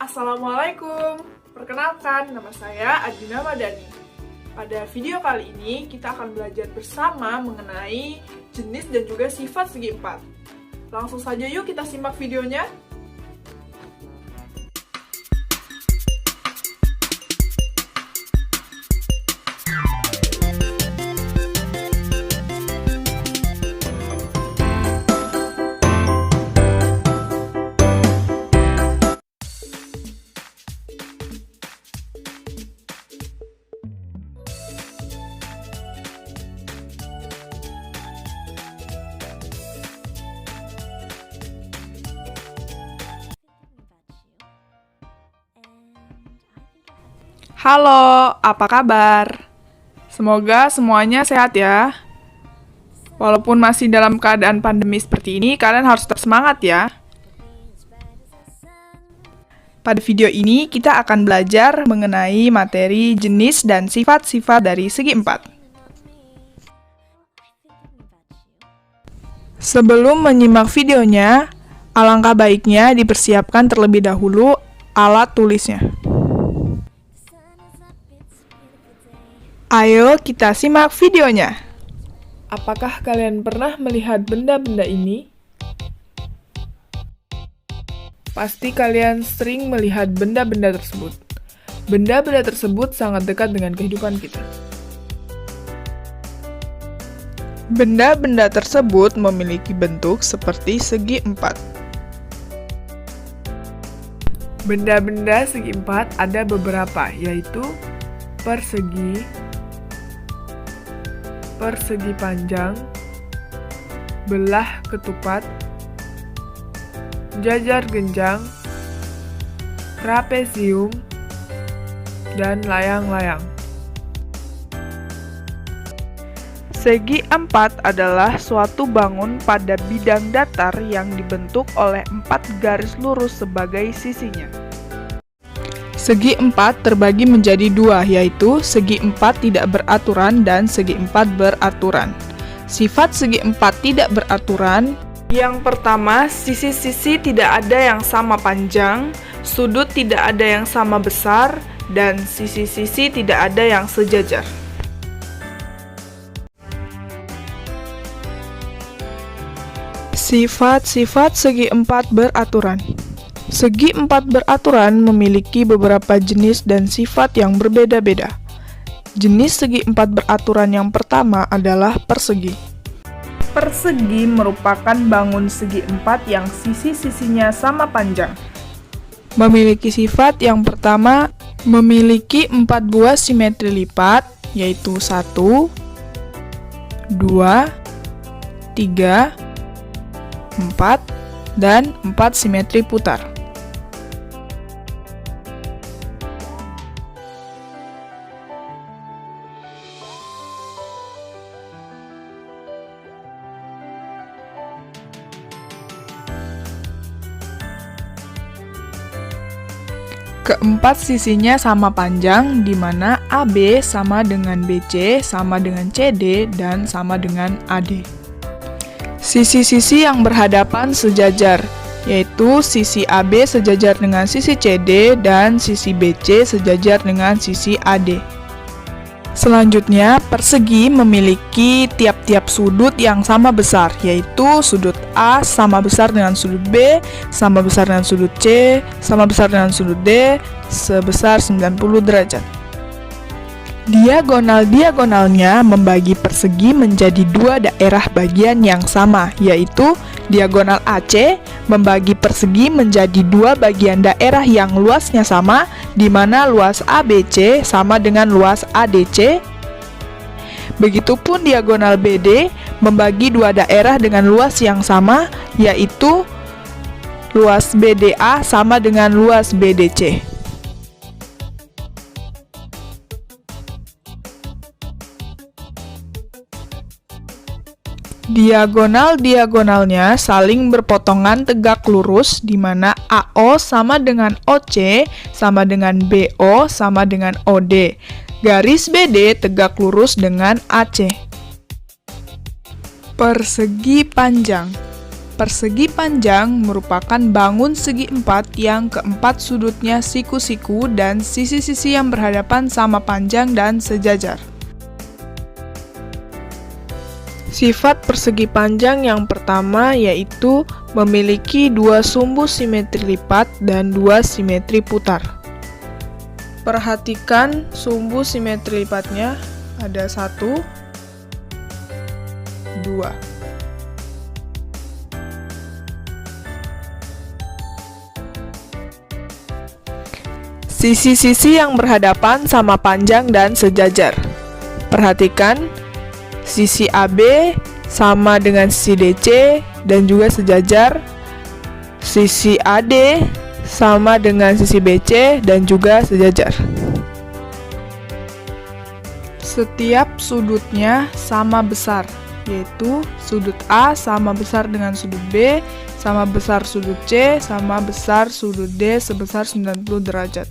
Assalamualaikum, perkenalkan nama saya Adina Madani. Pada video kali ini kita akan belajar bersama mengenai jenis dan juga sifat segi empat. Langsung saja yuk kita simak videonya. Halo, apa kabar? Semoga semuanya sehat ya. Walaupun masih dalam keadaan pandemi seperti ini, kalian harus tetap semangat ya. Pada video ini, kita akan belajar mengenai materi jenis dan sifat-sifat dari segi empat. Sebelum menyimak videonya, alangkah baiknya dipersiapkan terlebih dahulu alat tulisnya. Ayo kita simak videonya. Apakah kalian pernah melihat benda-benda ini? Pasti kalian sering melihat benda-benda tersebut. Benda-benda tersebut sangat dekat dengan kehidupan kita. Benda-benda tersebut memiliki bentuk seperti segi empat. Benda-benda segi empat ada beberapa, yaitu persegi, persegi panjang, belah ketupat, jajar genjang, trapesium, dan layang-layang. Segi empat adalah suatu bangun pada bidang datar yang dibentuk oleh 4 garis lurus sebagai sisinya. Segi empat terbagi menjadi 2, yaitu segi empat tidak beraturan dan segi empat beraturan. Sifat segi empat tidak beraturan, yang pertama, sisi-sisi tidak ada yang sama panjang, sudut tidak ada yang sama besar, dan sisi-sisi tidak ada yang sejajar. Sifat-sifat segi empat beraturan. Segi empat beraturan memiliki beberapa jenis dan sifat yang berbeda-beda. Jenis segi empat beraturan yang pertama adalah persegi. Persegi merupakan bangun segi empat yang sisi-sisinya sama panjang. Memiliki sifat yang pertama, memiliki 4 buah simetri lipat, yaitu 1, 2, 3, 4, dan 4 simetri putar. Keempat sisinya sama panjang, di mana AB sama dengan BC, sama dengan CD, dan sama dengan AD. Sisi-sisi yang berhadapan sejajar, yaitu sisi AB sejajar dengan sisi CD dan sisi BC sejajar dengan sisi AD. Selanjutnya, persegi memiliki tiap-tiap sudut yang sama besar, yaitu sudut A sama besar dengan sudut B, sama besar dengan sudut C, sama besar dengan sudut D, sebesar 90 derajat. Diagonal-diagonalnya membagi persegi menjadi 2 daerah bagian yang sama, yaitu diagonal AC membagi persegi menjadi 2 bagian daerah yang luasnya sama, di mana luas ABC sama dengan luas ADC. Begitupun diagonal BD membagi 2 daerah dengan luas yang sama, yaitu luas BDA sama dengan luas BDC. Diagonal-diagonalnya saling berpotongan tegak lurus, di mana AO sama dengan OC, sama dengan BO, sama dengan OD. Garis BD tegak lurus dengan AC. Persegi panjang. Persegi panjang merupakan bangun segi empat yang keempat sudutnya siku-siku dan sisi-sisi yang berhadapan sama panjang dan sejajar. Sifat persegi panjang yang pertama yaitu memiliki dua sumbu simetri lipat dan dua simetri putar. Perhatikan sumbu simetri lipatnya ada 1, 2. Sisi-sisi yang berhadapan sama panjang dan sejajar. Perhatikan, sisi AB sama dengan sisi DC dan juga sejajar. Sisi AD sama dengan sisi BC dan juga sejajar. Setiap sudutnya sama besar, yaitu sudut A sama besar dengan sudut B, sama besar sudut C, sama besar sudut D sebesar 90 derajat.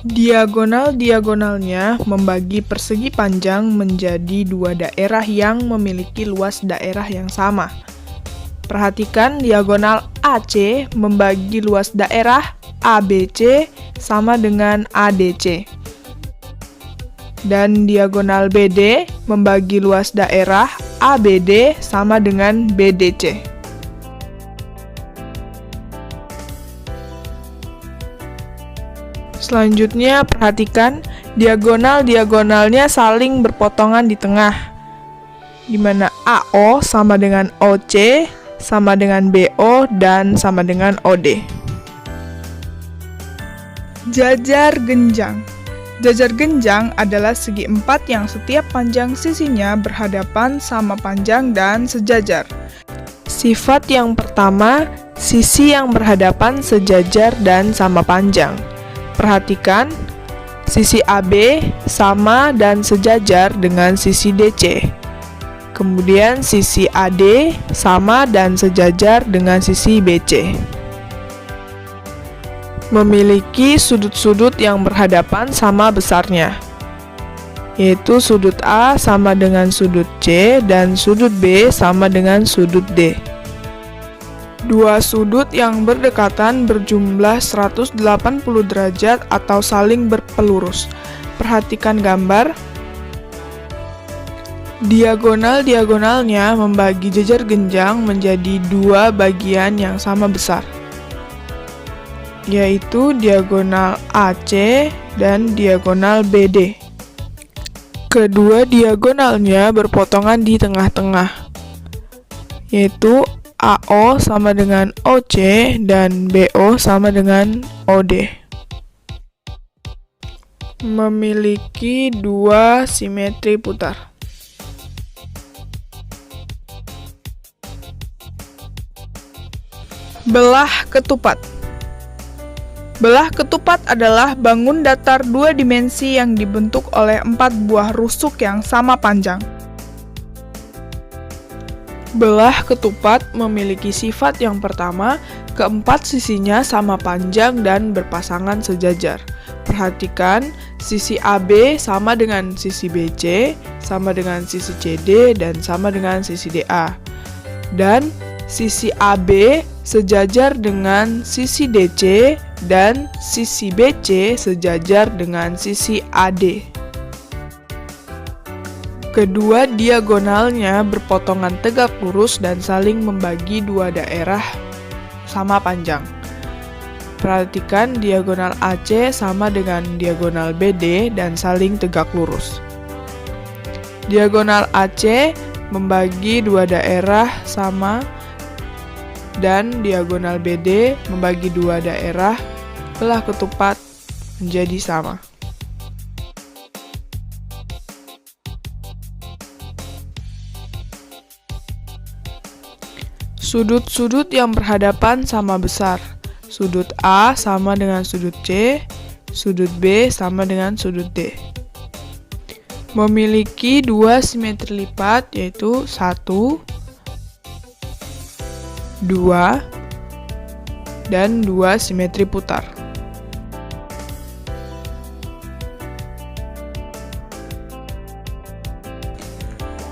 Diagonal-diagonalnya membagi persegi panjang menjadi dua daerah yang memiliki luas daerah yang sama. Perhatikan diagonal AC membagi luas daerah ABC sama dengan ADC. Dan diagonal BD membagi luas daerah ABD sama dengan BDC. Selanjutnya, perhatikan diagonal-diagonalnya saling berpotongan di tengah, di mana AO sama dengan OC, sama dengan BO, dan sama dengan OD. Jajar genjang. Jajar genjang adalah segi empat yang setiap panjang sisinya berhadapan sama panjang dan sejajar. Sifat yang pertama, sisi yang berhadapan sejajar dan sama panjang. Perhatikan, sisi AB sama dan sejajar dengan sisi DC. Kemudian sisi AD sama dan sejajar dengan sisi BC. Memiliki sudut-sudut yang berhadapan sama besarnya, yaitu sudut A sama dengan sudut C dan sudut B sama dengan sudut D. Dua sudut yang berdekatan berjumlah 180 derajat atau saling berpelurus. Perhatikan gambar. Diagonal-diagonalnya membagi jajar genjang menjadi dua bagian yang sama besar, yaitu diagonal AC dan diagonal BD. Kedua diagonalnya berpotongan di tengah-tengah, yaitu AO sama dengan OC dan BO sama dengan OD. Memiliki dua simetri putar. Belah ketupat. Belah ketupat adalah bangun datar dua dimensi yang dibentuk oleh 4 buah rusuk yang sama panjang. Belah ketupat memiliki sifat yang pertama, keempat sisinya sama panjang dan berpasangan sejajar. Perhatikan, sisi AB sama dengan sisi BC, sama dengan sisi CD, dan sama dengan sisi DA. Dan sisi AB sejajar dengan sisi DC, dan sisi BC sejajar dengan sisi AD. Kedua diagonalnya berpotongan tegak lurus dan saling membagi dua daerah sama panjang. Perhatikan diagonal AC sama dengan diagonal BD dan saling tegak lurus. Diagonal AC membagi dua daerah sama dan diagonal BD membagi dua daerah belah ketupat menjadi sama. Sudut-sudut yang berhadapan sama besar. Sudut A sama dengan sudut C, sudut B sama dengan sudut D. Memiliki dua simetri lipat, yaitu 1, 2, dan 2 simetri putar.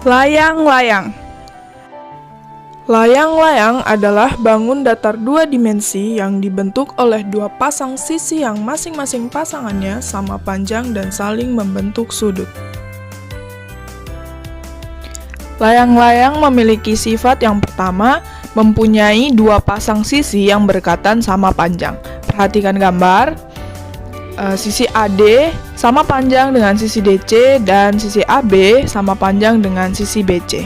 Layang-layang. Layang-layang adalah bangun datar dua dimensi yang dibentuk oleh dua pasang sisi yang masing-masing pasangannya sama panjang dan saling membentuk sudut. Layang-layang memiliki sifat yang pertama, mempunyai dua pasang sisi yang berdekatan sama panjang. Perhatikan gambar, sisi AD sama panjang dengan sisi DC dan sisi AB sama panjang dengan sisi BC.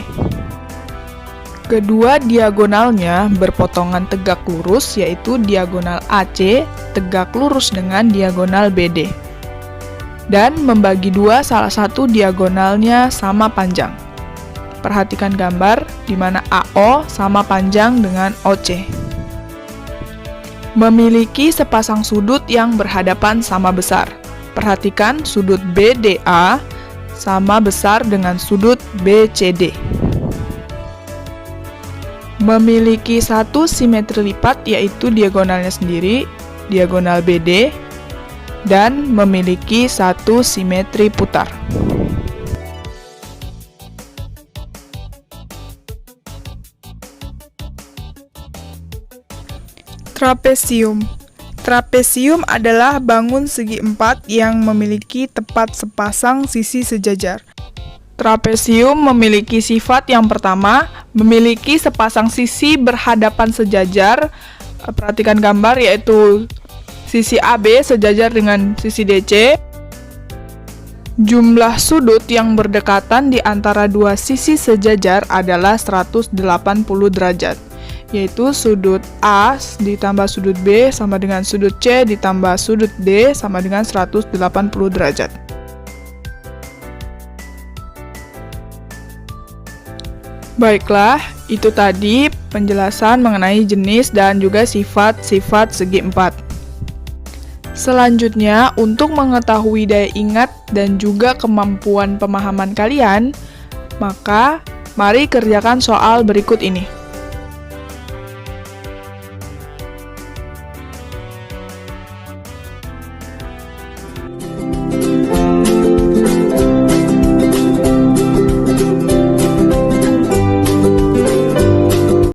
Kedua diagonalnya berpotongan tegak lurus, yaitu diagonal AC tegak lurus dengan diagonal BD. Dan membagi dua salah satu diagonalnya sama panjang. Perhatikan gambar di mana AO sama panjang dengan OC. Memiliki sepasang sudut yang berhadapan sama besar. Perhatikan sudut BDA sama besar dengan sudut BCD. Memiliki satu simetri lipat, yaitu diagonalnya sendiri, diagonal BD, dan memiliki satu simetri putar. Trapesium. Trapesium adalah bangun segi empat yang memiliki tepat sepasang sisi sejajar. Trapesium memiliki sifat yang pertama, memiliki sepasang sisi berhadapan sejajar. Perhatikan gambar, yaitu sisi AB sejajar dengan sisi DC. Jumlah sudut yang berdekatan di antara dua sisi sejajar adalah 180 derajat, yaitu sudut A ditambah sudut B sama dengan sudut C ditambah sudut D sama dengan 180 derajat. Baiklah, itu tadi penjelasan mengenai jenis dan juga sifat-sifat segi empat. Selanjutnya, untuk mengetahui daya ingat dan juga kemampuan pemahaman kalian, maka mari kerjakan soal berikut ini.